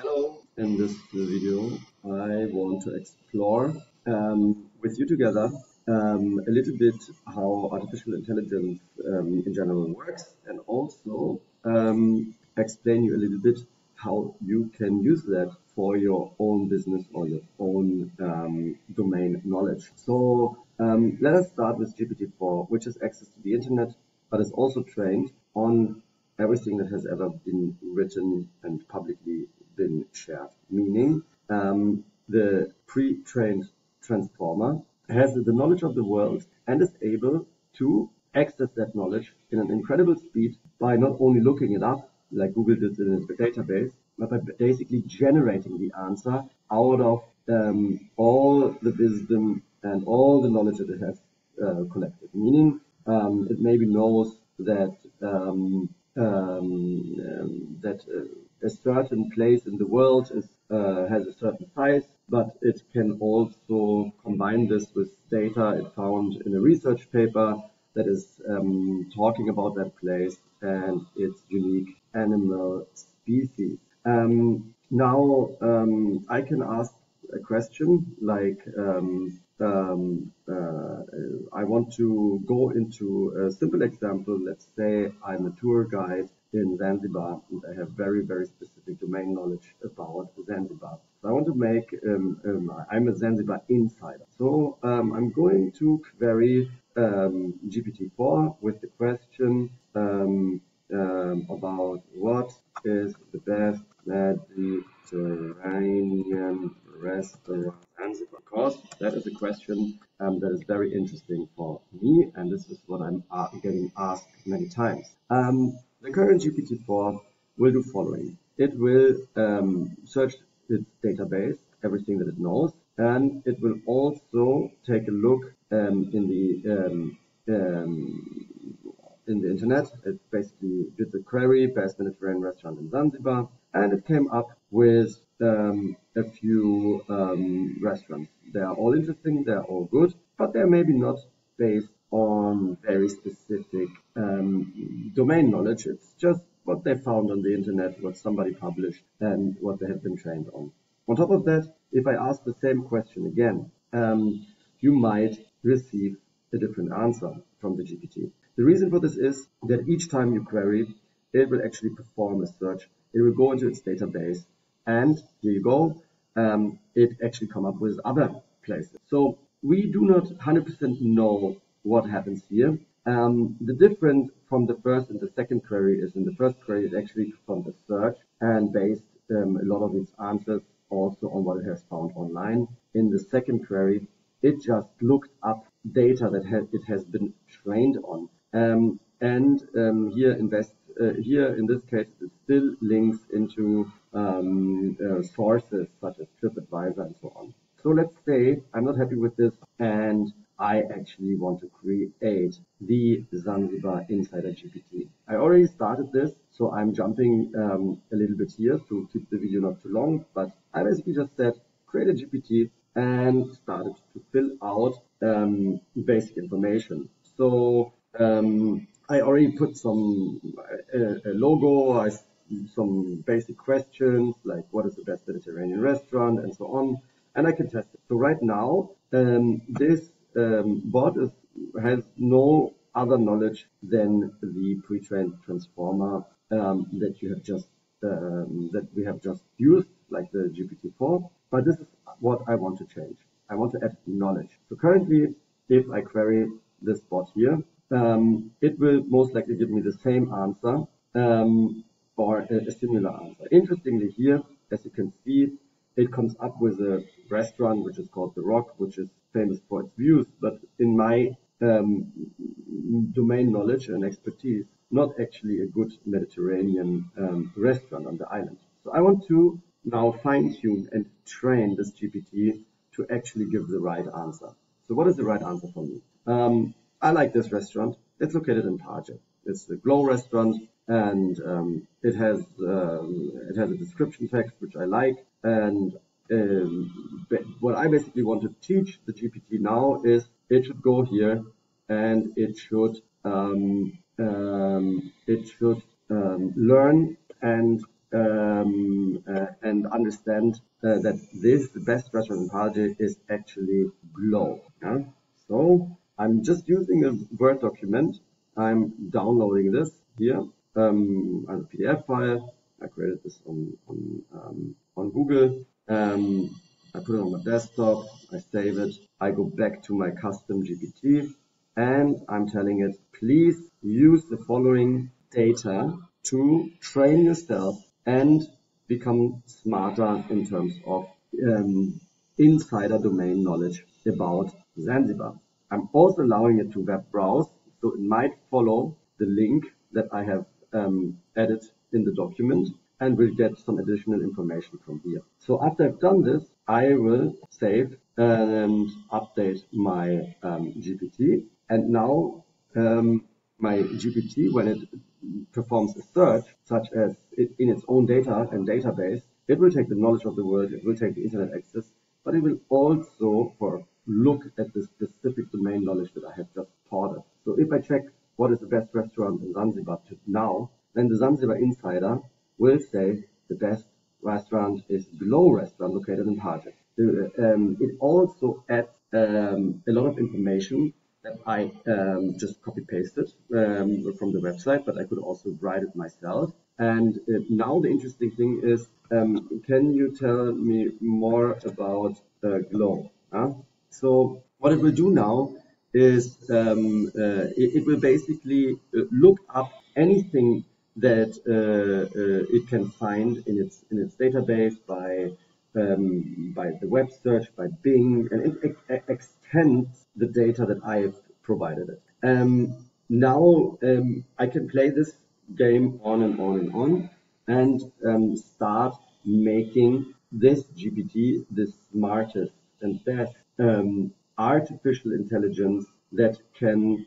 Hello, in this video I want to explore with you together a little bit how artificial intelligence in general works, and also explain you a little bit how you can use that for your own business or your own domain knowledge. So let us start with GPT-4, which has access to the internet, but is also trained on everything that has ever been written and publicly been shared, meaning the pre-trained transformer has the knowledge of the world and is able to access that knowledge in an incredible speed by not only looking it up like Google did in the database, but by basically generating the answer out of all the wisdom and all the knowledge that it has collected, meaning it maybe knows that a certain place in the world has a certain size, but it can also combine this with data it found in a research paper that is talking about that place and its unique animal species. Now I can ask a question like I want to go into a simple example. Let's say I'm a tour guide in Zanzibar and I have very, very specific domain knowledge about Zanzibar. So I want to make, I'm a Zanzibar insider. So I'm going to query GPT-4 with the question about what is the best Mediterranean restaurant in Zanzibar, because that is a question that is very interesting for me, and this is what I'm getting asked many times. The current GPT-4 will do following. It will search its database, everything that it knows, and it will also take a look in the internet. It basically did the query, best Mediterranean restaurant in Zanzibar, and it came up with a few restaurants. They are all interesting, they are all good, but they're maybe not based on very specific domain knowledge. It's just what they found on the internet, what somebody published, and what they have been trained on. On top of that, if I ask the same question again, you might receive a different answer from the GPT. The reason for this is that each time you query, it will actually perform a search. It will go into its database, and here you go, it actually come up with other places. So we do not 100% know what happens here. The difference from the first and the second query is in the first query it actually performed a search and based a lot of its answers also on what it has found online. In the second query, it just looked up data that it has been trained on. Here in this case, it still links into sources such as TripAdvisor and so on. So let's say I'm not happy with this and I actually want to create the Zanzibar Insider GPT. I already started this, so I'm jumping a little bit here to keep the video not too long, but I basically just said create a GPT and started to fill out basic information. So I already put some a logo, some basic questions like what is the best Mediterranean restaurant and so on, and I can test it. So right now this bot has no other knowledge than the pre-trained transformer that we have just used, like the GPT-4. But this is what I want to change. I want to add knowledge. So currently, if I query this bot here, it will most likely give me the same answer or a similar answer. Interestingly here, as you can see, it comes up with a restaurant which is called The Rock, which is famous for its views, but in my domain knowledge and expertise, not actually a good Mediterranean restaurant on the island. So I want to now fine-tune and train this GPT to actually give the right answer. So what is the right answer for me? I like this restaurant. It's located in Target. It's the Glow restaurant, and it has a description text which I like. And what I basically want to teach the GPT now is it should go here and it should learn and and understand that the best restaurant in Page is actually Glow. Yeah? So I'm just using a Word document. I'm downloading this here as a PDF file. I created this on Google. I put it on my desktop. I save it. I go back to my custom GPT, and I'm telling it, please use the following data to train yourself and become smarter in terms of insider domain knowledge about Zanzibar. I'm also allowing it to web browse, so it might follow the link that I have added in the document and will get some additional information from here. So after I've done this, I will save and update my GPT. And now my GPT, when it performs a search, such as in its own data and database, it will take the knowledge of the world, it will take the internet access, but it will also look at the specific domain knowledge that I have just ported. So if I check what is the best restaurant in Zanzibar now, then the Zanzibar Insider will say the best restaurant is Glow Restaurant located in Page. It also adds a lot of information that I just copy-pasted from the website, but I could also write it myself. And now the interesting thing is, can you tell me more about Glow? So what it will do now is it will basically look up anything that it can find in its database by the web search, by Bing, and it extends the data that I've provided it. Now I can play this game on and on and on, and start making this GPT the smartest and best artificial intelligence that can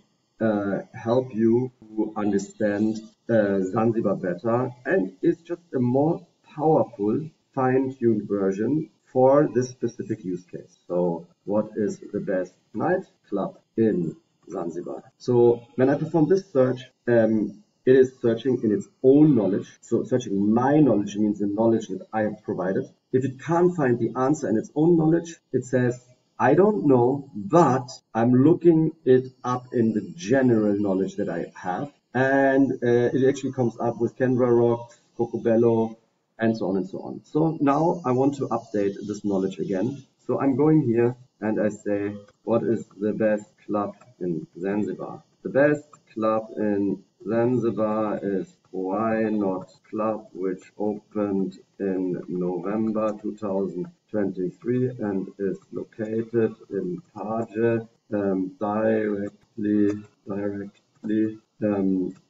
help you to understand Zanzibar better, and it's just a more powerful, fine-tuned version for this specific use case. So what is the best nightclub in Zanzibar? So when I perform this search, it is searching in its own knowledge. So searching my knowledge means the knowledge that I have provided. If it can't find the answer in its own knowledge, it says, I don't know, but I'm looking it up in the general knowledge that I have. And it actually comes up with Canberra Rocks, Cocobello, and so on and so on. So now I want to update this knowledge again. So I'm going here and I say, what is the best club in Zanzibar? The best club in Zanzibar is Why Not Club, which opened in November 2023 and is located in Page, directly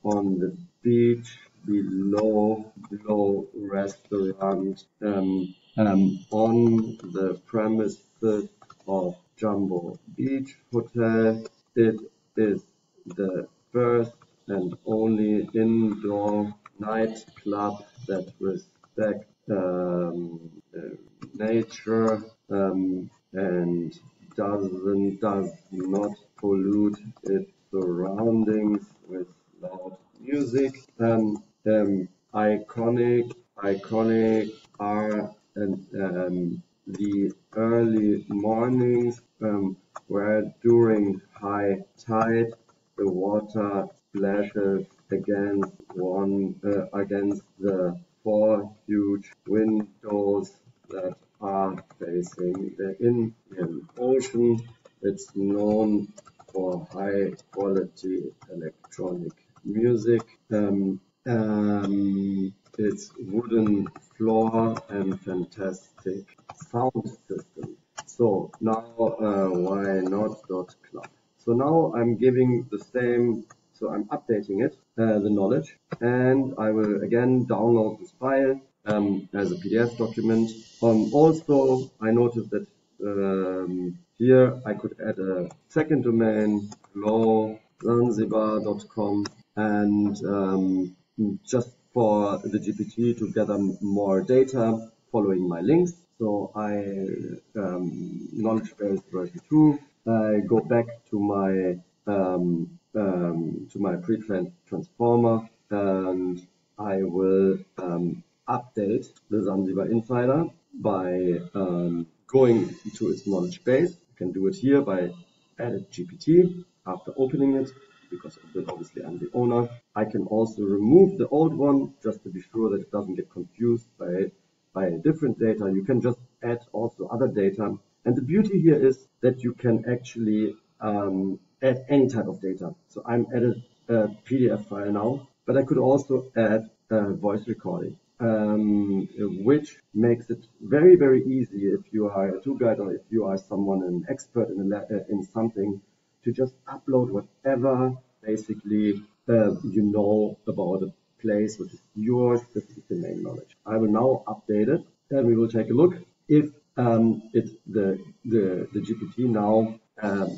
on the beach below Glow Restaurant, on the premises of Jumbo Beach Hotel. It is the first and only indoor nightclub that respects nature and does not pollute its surroundings with loud music. Iconic are the early mornings where during high tide the water splashes against the 4 huge windows that are facing the Indian Ocean. It's known for high quality electronic music. Its wooden floor and fantastic sound system. So now why not .club? So now I'm giving the same, so I'm updating it, the knowledge, and I will again download this file as a PDF document. Also, I noticed that here I could add a second domain, glowzanzibar.com, and just for the GPT to gather more data following my links. So I knowledge base version 2. I go back to my pre-trained transformer, and I will update the Zanzibar Insider by going to its knowledge base. You can do it here by edit GPT after opening it, because obviously I'm the owner. I can also remove the old one just to be sure that it doesn't get confused by different data. You can just add also other data. And the beauty here is that you can actually add any type of data. So I'm added a PDF file now, but I could also add a voice recording, which makes it very, very easy if you are a tour guide or if you are someone, an expert in something, to just upload whatever basically you know about a place which is your specific domain knowledge. I will now update it, and we will take a look if the GPT now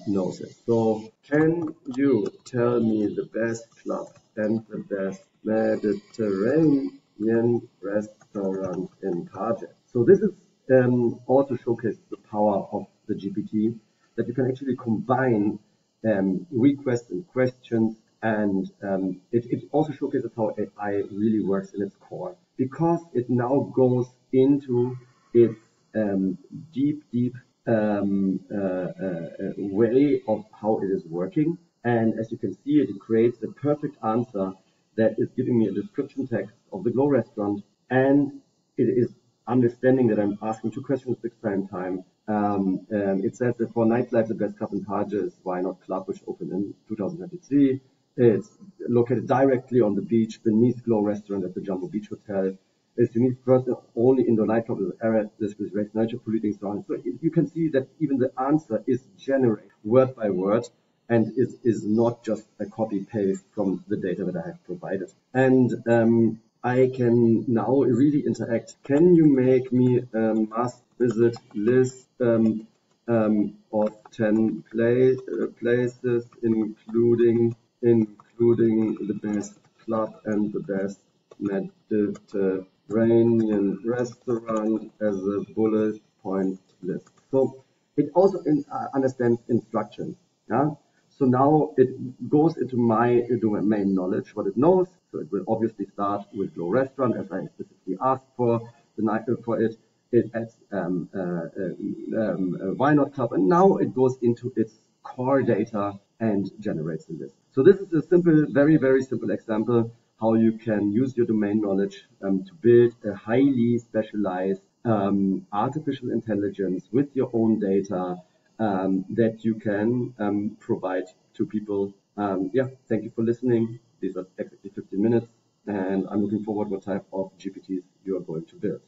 knows it. So, can you tell me the best club and the best Mediterranean restaurant in Cardiff? So this is also showcases the power of the GPT, that you can actually combine requests and questions, and it also showcases how AI really works in its core, because it now goes into its deep way of how it is working. And as you can see, it creates a perfect answer that is giving me a description text of the Glow restaurant, and it is understanding that I'm asking two questions at the same time. It says that for nightlife, the best club in Cardiff is Why Not Club, which opened in 2023. It's located directly on the beach beneath Glow restaurant at the Jumbo Beach Hotel. It's unique person only indoor nightclub in the area. This is raised nature polluting surroundings. So you can see that even the answer is generated word by word, and it is not just a copy paste from the data that I have provided. And I can now really interact. Can you make me a must-visit list of 10 places, including the best club and the best Mediterranean restaurant as a bullet point list? So it also understands instructions. Yeah. So now it goes into my domain knowledge, what it knows. So it will obviously start with Glow Restaurant, as I specifically asked for the night for it. It adds Why Not Club, and now it goes into its core data and generates a list. So this is a simple, very, very simple example how you can use your domain knowledge to build a highly specialized artificial intelligence with your own data that you can provide to people. Yeah, thank you for listening. These are exactly 15 minutes, and I'm looking forward what type of GPTs you are going to build.